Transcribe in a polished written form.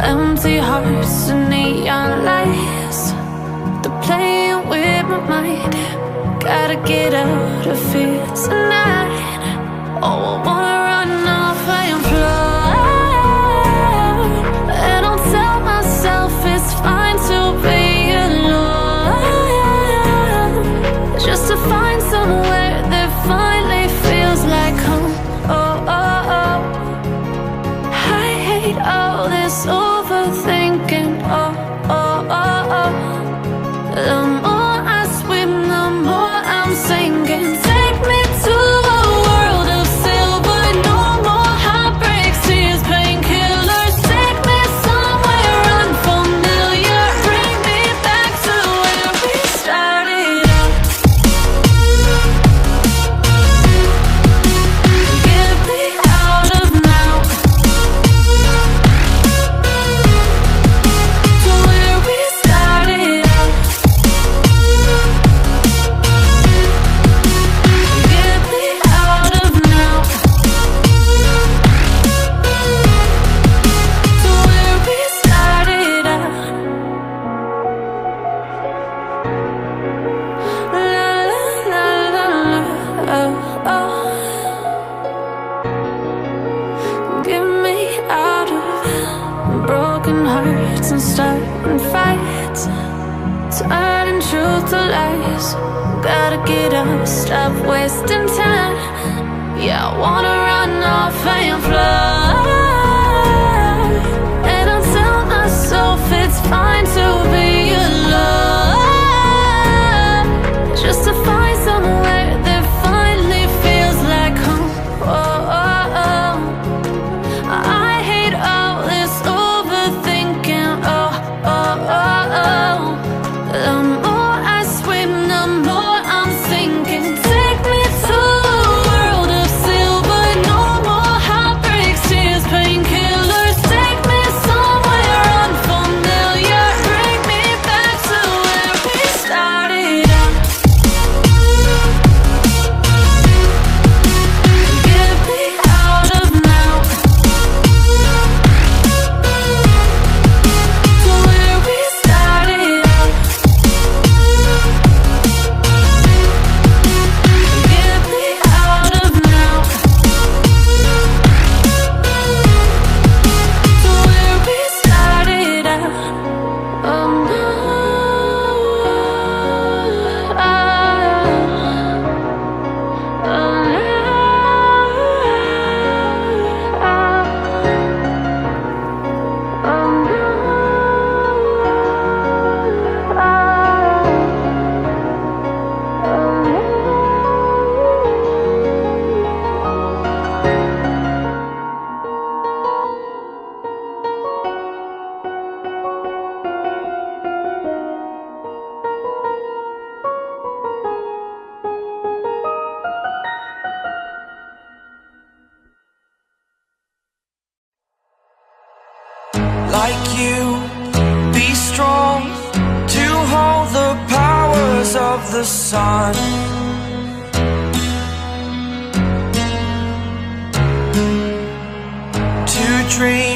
Empty hearts and neon lights, they're playing with my mind. Gotta get out of here tonight. Oh, I wanna run off and fly, and I'll tell myself it's fine to be alone, just to find somewhere that finally feels like home. Oh, oh, oh. I hate all this overthinking. Oh, oh, oh, oh. The more I swim, the more I'm sinking. Take me to a world of silver. No more heartbreaks, tears, painkillers. Take me somewhere unfamiliar. Bring me back to where we started out. Get me out of now, to where we started out. Get me out of now, to where we started out. La la la la la, oh, oh. Get me out of broken hearts and starting fights, turning truth to lies. Gotta get up, stop wasting time. Yeah, I wanna run off and fly, and I'll tell myself it's fine to be alone, just to find somewhere that finally feels like home. Oh, oh, oh. I hate all this overthinking. Oh, oh, oh, oh. The more I swim, the more I'm sinking. Take me to a world of silver. No more heartbreaks, tears, painkillers. Take me somewhere unfamiliar. Bring me back to where we started out. Get me out of now, to where we started out. Get me out of now, to where we started out. Oh no, oh, like you, be strong to hold the powers of the sun. To dream